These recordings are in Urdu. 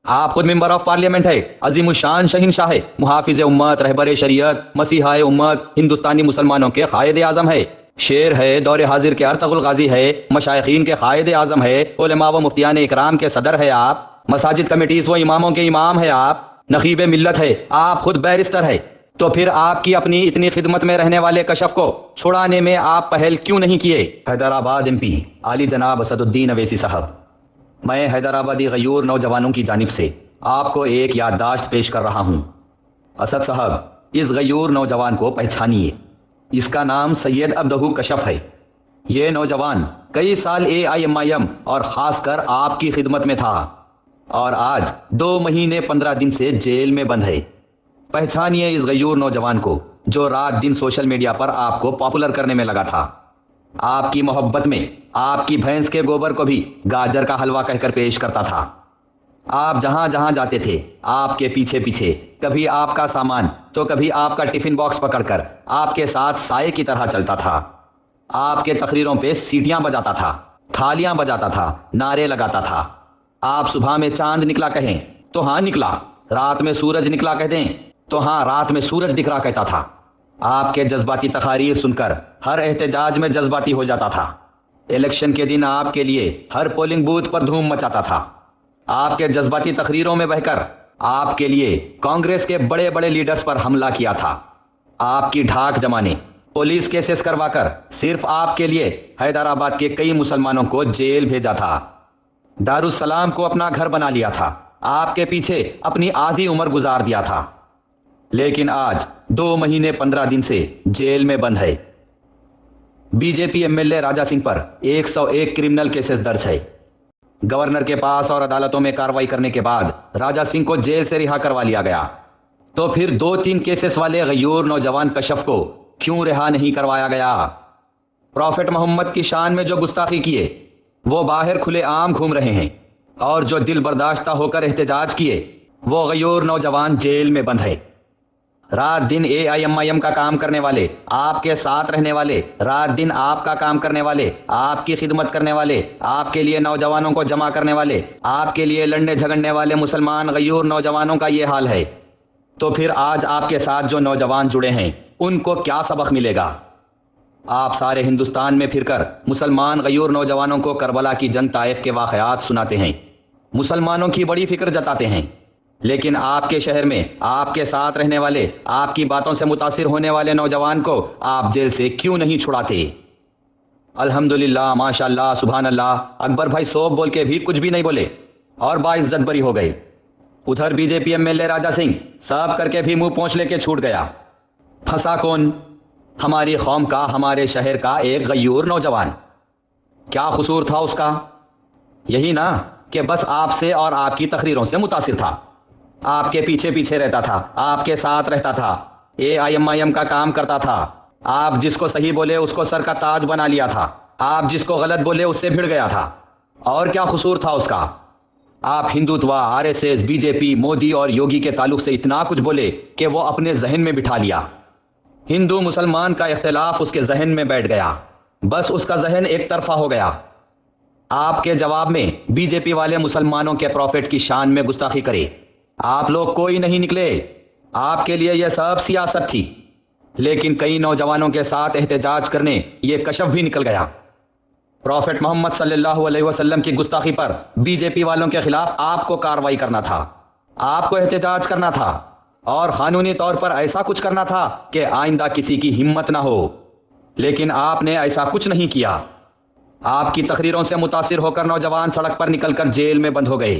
آپ خود ممبر آف پارلیمنٹ ہے، عظیم الشان شہنشاہ ہے، محافظ امت، رہبر شریعت، مسیحائے امت، ہندوستانی مسلمانوں کے قائد اعظم ہے، شیر ہے، دور حاضر کے ارطغرل غازی ہے، مشائخین کے قائد اعظم ہے، علماء و مفتیان اکرام کے صدر ہے آپ، مساجد کمیٹیز و اماموں کے امام ہے آپ، نقیب ملت ہے، آپ خود بیرسٹر ہے، تو پھر آپ کی اپنی اتنی خدمت میں رہنے والے کشف کو چھڑانے میں آپ پہل کیوں نہیں کیے؟ حیدرآباد ایم پی عالی جناب اسد الدین اویسی صاحب، میں حیدرآبادی غیور نوجوانوں کی جانب سے آپ کو ایک یادداشت پیش کر رہا ہوں۔ اسد صاحب، اس غیور نوجوان کو پہچانیے، اس کا نام سید عبدہو کشف ہے۔ یہ نوجوان کئی سال AIMIM اور خاص کر آپ کی خدمت میں تھا، اور آج 2 مہینے 15 دن سے جیل میں بند ہے۔ پہچانیے اس غیور نوجوان کو جو رات دن سوشل میڈیا پر آپ کو پاپولر کرنے میں لگا تھا، آپ کی محبت میں آپ کی بھینس کے گوبر کو بھی گاجر کا حلوہ کہہ کر پیش کرتا تھا۔ آپ جہاں جہاں جاتے تھے آپ کے پیچھے پیچھے، کبھی آپ کا سامان تو کبھی آپ کا ٹفن باکس پکڑ کر آپ کے ساتھ سائے کی طرح چلتا تھا۔ آپ کے تقریروں پہ سیٹیاں بجاتا تھا، تھالیاں بجاتا تھا، نعرے لگاتا تھا۔ آپ صبح میں چاند نکلا کہیں تو ہاں نکلا، رات میں سورج نکلا کہہ دیں تو ہاں رات میں سورج دکھ رہا کہتا تھا۔ آپ کے جذباتی تقاریر سن کر ہر احتجاج میں جذباتی ہو جاتا تھا۔ الیکشن کے دن آپ کے لیے ہر پولنگ بوتھ پر دھوم مچاتا تھا۔ آپ کے جذباتی تقریروں میں بہہ کر آپ کے لیے کانگریس کے بڑے بڑے لیڈرز پر حملہ کیا تھا۔ آپ کی ڈھاک جمانے، پولیس کیسز کروا کر صرف آپ کے لیے حیدرآباد کے کئی مسلمانوں کو جیل بھیجا تھا۔ دارالسلام کو اپنا گھر بنا لیا تھا، آپ کے پیچھے اپنی آدھی عمر گزار دیا تھا، لیکن آج 2 مہینے 15 دن سے جیل میں بند ہے۔ BJP MLA راجا سنگھ پر 101 کرمنل کیسز درج ہے۔ گورنر کے پاس اور عدالتوں میں کارروائی کرنے کے بعد راجا سنگھ کو جیل سے رہا کروا لیا گیا، تو پھر 2-3 کیسز والے غیور نوجوان کشف کو کیوں رہا نہیں کروایا گیا؟ پروفٹ محمد کی شان میں جو گستاخی کیے وہ باہر کھلے عام گھوم رہے ہیں، اور جو دل برداشتہ ہو کر احتجاج کیے وہ غیور نوجوان جیل میں بند ہے۔ رات دن AIMIM کا کام کرنے والے، آپ کے ساتھ رہنے والے، رات دن آپ کا کام کرنے والے، آپ کی خدمت کرنے والے، آپ کے لیے نوجوانوں کو جمع کرنے والے، آپ کے لیے لڑنے جھگڑنے والے مسلمان غیور نوجوانوں کا یہ حال ہے، تو پھر آج آپ کے ساتھ جو نوجوان جڑے ہیں ان کو کیا سبق ملے گا؟ آپ سارے ہندوستان میں پھر کر مسلمان غیور نوجوانوں کو کربلا کی جنگ طائف کے واقعات سناتے ہیں، مسلمانوں کی بڑی فکر جتاتے ہیں، لیکن آپ کے شہر میں آپ کے ساتھ رہنے والے، آپ کی باتوں سے متاثر ہونے والے نوجوان کو آپ جیل سے کیوں نہیں چھڑاتے؟ الحمدللہ، ماشاءاللہ، سبحان اللہ، اکبر بھائی سوب بول کے بھی کچھ بھی نہیں بولے اور باعزت بری ہو گئے۔ ادھر BJP MLA راجا سنگھ سب کر کے بھی منہ پونچھ لے کے چھوٹ گیا۔ پھنسا کون؟ ہماری قوم کا، ہمارے شہر کا ایک غیور نوجوان۔ کیا قصور تھا اس کا؟ یہی نا کہ بس آپ سے اور آپ کی تقریروں سے متاثر تھا، آپ کے پیچھے پیچھے رہتا تھا، آپ کے ساتھ رہتا تھا، AIMIM کا کام کرتا تھا، آپ جس کو صحیح بولے اس کو سر کا تاج بنا لیا تھا، آپ جس کو غلط بولے اس سے بھڑ گیا تھا۔ اور کیا قصور تھا اس کا؟ آپ ہندوتوا، RSS، BJP، مودی اور یوگی کے تعلق سے اتنا کچھ بولے کہ وہ اپنے ذہن میں بٹھا لیا۔ ہندو مسلمان کا اختلاف اس کے ذہن میں بیٹھ گیا، بس اس کا ذہن ایک طرفہ ہو گیا۔ آپ کے جواب میں BJP والے مسلمانوں کے پروفٹ کی شان میں گستاخی کرے، آپ لوگ کوئی نہیں نکلے، آپ کے لیے یہ سب سیاست تھی، لیکن کئی نوجوانوں کے ساتھ احتجاج کرنے یہ کشف بھی نکل گیا۔ پروفٹ محمد صلی اللہ علیہ وسلم کی گستاخی پر BJP والوں کے خلاف آپ کو کارروائی کرنا تھا، آپ کو احتجاج کرنا تھا، اور قانونی طور پر ایسا کچھ کرنا تھا کہ آئندہ کسی کی ہمت نہ ہو، لیکن آپ نے ایسا کچھ نہیں کیا۔ آپ کی تقریروں سے متاثر ہو کر نوجوان سڑک پر نکل کر جیل میں بند ہو گئے۔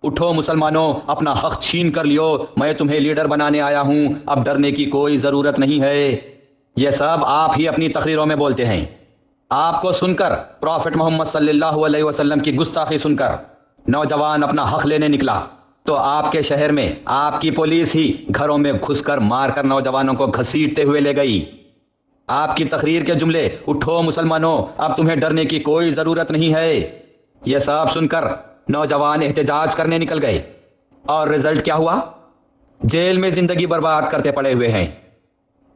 اٹھو مسلمانوں، اپنا حق چھین کر لیو، میں تمہیں لیڈر بنانے آیا ہوں، اب ڈرنے کی کوئی ضرورت نہیں ہے۔ یہ سب آپ ہی اپنی تقریروں میں بولتے ہیں۔ آپ کو سن کر، پروفٹ محمد صلی اللہ علیہ وسلم کی گستاخی سن کر نوجوان اپنا حق لینے نکلا، تو آپ کے شہر میں آپ کی پولیس ہی گھروں میں گھس کر مار کر نوجوانوں کو گھسیٹتے ہوئے لے گئی۔ آپ کی تقریر کے جملے، اٹھو مسلمانوں، اب تمہیں ڈرنے کی کوئی ضرورت نہیں ہے، یہ سب سن کر نوجوان احتجاج کرنے نکل گئے، اور رزلٹ کیا ہوا؟ جیل میں زندگی برباد کرتے پڑے ہوئے ہیں۔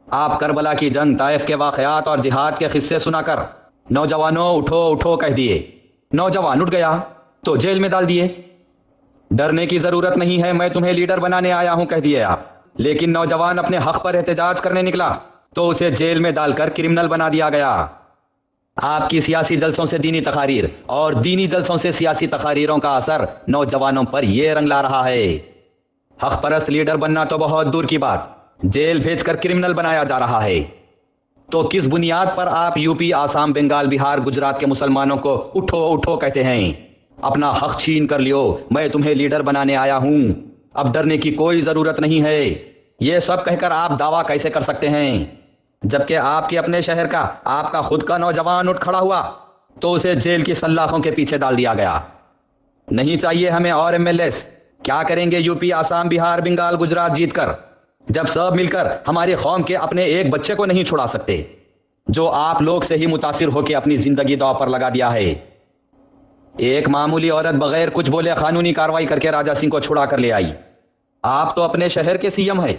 آپ کربلا کی جنگ، طائف کے واقعات اور جہاد کے قصے سنا کر نوجوانوں اٹھو اٹھو کہہ دیے، نوجوان اٹھ گیا تو جیل میں ڈال دیے۔ ڈرنے کی ضرورت نہیں ہے، میں تمہیں لیڈر بنانے آیا ہوں، کہہ دیے آپ۔ لیکن نوجوان اپنے حق پر احتجاج کرنے نکلا تو اسے جیل میں ڈال کر کرمنل بنا دیا گیا۔ آپ کی سیاسی جلسوں سے دینی تقاریر اور دینی جلسوں سے سیاسی تقاریروں کا اثر نوجوانوں پر یہ رنگ لا رہا ہے۔ حق پرست لیڈر بننا تو بہت دور کی بات، جیل بھیج کر کرمنل بنایا جا رہا ہے۔ تو کس بنیاد پر آپ یو پی، آسام، بنگال، بہار، گجرات کے مسلمانوں کو اٹھو اٹھو کہتے ہیں؟ اپنا حق چھین کر لیو، میں تمہیں لیڈر بنانے آیا ہوں، اب ڈرنے کی کوئی ضرورت نہیں ہے۔ یہ سب کہہ کر آپ دعویٰ کیسے کر سکتے ہیں جبکہ آپ کے اپنے شہر کا، آپ کا خود کا نوجوان اٹھ کھڑا ہوا تو اسے جیل کی سلاخوں کے پیچھے ڈال دیا گیا؟ نہیں چاہیے ہمیں اور ایم ایل ایس، کیا کریں گے یو پی، آسام، بہار، بنگال، گجرات جیت کر جب سب مل کر ہماری قوم کے اپنے ایک بچے کو نہیں چھڑا سکتے جو آپ لوگ سے ہی متاثر ہو کے اپنی زندگی داؤ پر لگا دیا ہے۔ ایک معمولی عورت بغیر کچھ بولے قانونی کارروائی کر کے راجا سنگھ کو چھڑا کر لے آئی۔ آپ تو اپنے شہر کے سی ایم ہے،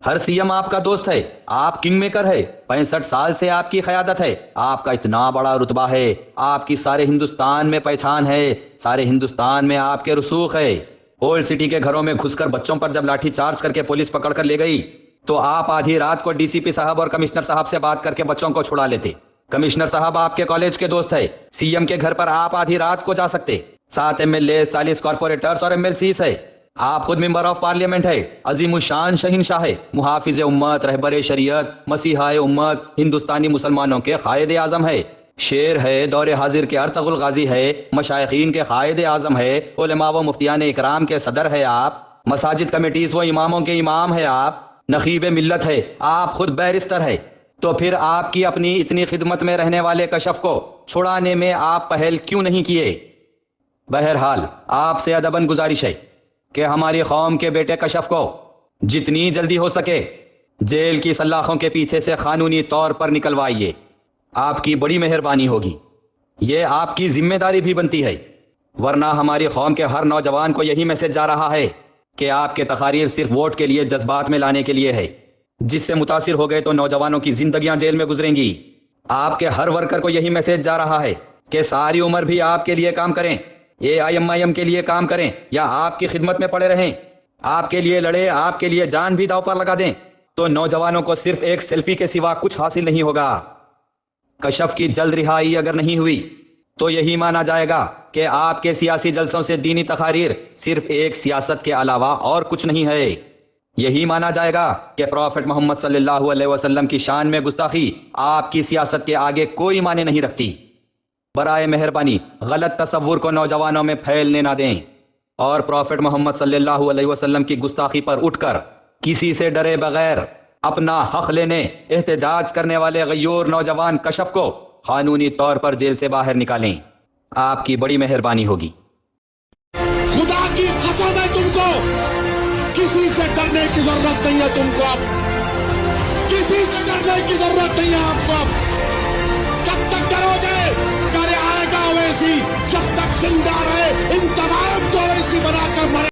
ہر سی ایم آپ کا دوست ہے، آپ کنگ میکر ہے، 65 سال سے آپ کی قیادت ہے، آپ کا اتنا بڑا رتبہ ہے، آپ کی سارے ہندوستان میں پہچان ہے، سارے ہندوستان میں آپ کے رسوخ ہے۔ اولڈ سٹی کے گھروں میں گھس کر بچوں پر جب لاٹھی چارج کر کے پولیس پکڑ کر لے گئی تو آپ آدھی رات کو ڈی سی پی صاحب اور کمشنر صاحب سے بات کر کے بچوں کو چھڑا لیتے۔ کمشنر صاحب آپ کے کالج کے دوست ہے، سی ایم کے گھر پر آپ آدھی رات کو جا سکتے۔ 7 ایم ایل اے، 40 کارپوریٹرز اور ایم ایل سیز ہے، آپ خود ممبر آف پارلیمنٹ ہے، عظیم الشان شہنشاہ ہے، محافظ امت، رہبر شریعت، مسیحا امت، ہندوستانی مسلمانوں کے قائد اعظم ہے، شیر ہے، دور حاضر کے ارطغرل غازی ہے، مشائخین کے قائد اعظم ہے، علماء و مفتیان اکرام کے صدر ہے آپ، مساجد کمیٹیز و اماموں کے امام ہے آپ، نقیب ملت ہے، آپ خود بیرسٹر ہے۔ تو پھر آپ کی اپنی اتنی خدمت میں رہنے والے کشف کو چھڑانے میں آپ پہل کیوں نہیں کیے؟ بہرحال آپ سے ادباً گزارش ہے کہ ہماری قوم کے بیٹے کشف کو جتنی جلدی ہو سکے جیل کی سلاخوں کے پیچھے سے قانونی طور پر نکلوائیے، آپ کی بڑی مہربانی ہوگی، یہ آپ کی ذمہ داری بھی بنتی ہے، ورنہ ہماری قوم کے ہر نوجوان کو یہی میسج جا رہا ہے کہ آپ کے تقاریر صرف ووٹ کے لیے، جذبات میں لانے کے لیے ہے، جس سے متاثر ہو گئے تو نوجوانوں کی زندگیاں جیل میں گزریں گی۔ آپ کے ہر ورکر کو یہی میسج جا رہا ہے کہ ساری عمر بھی آپ کے لیے کام کریں، AIM کے لیے کام کریں یا آپ کی خدمت میں پڑے رہیں، آپ کے لیے لڑے، آپ کے لیے جان بھی داؤ پر لگا دیں، تو نوجوانوں کو صرف ایک سیلفی کے سوا کچھ حاصل نہیں ہوگا۔ کشف کی جلد رہائی اگر نہیں ہوئی تو یہی مانا جائے گا کہ آپ کے سیاسی جلسوں سے دینی تقاریر صرف ایک سیاست کے علاوہ اور کچھ نہیں ہے۔ یہی مانا جائے گا کہ پروفٹ محمد صلی اللہ علیہ وسلم کی شان میں گستاخی آپ کی سیاست کے آگے کوئی معنی نہیں رکھتی۔ برائے مہربانی غلط تصور کو نوجوانوں میں پھیلنے نہ دیں، اور پروفٹ محمد صلی اللہ علیہ وسلم کی گستاخی پر اٹھ کر کسی سے ڈرے بغیر اپنا حق لینے احتجاج کرنے والے غیور نوجوان کشف کو قانونی طور پر جیل سے باہر نکالیں، آپ کی بڑی مہربانی ہوگی۔ خدا کی قسم ہے، تم کو کسی سے ڈرنے کی ضرورت نہیں ہے، تم کو اب کسی سے ڈرنے کی ضرورت نہیں ہے آپ کو اب۔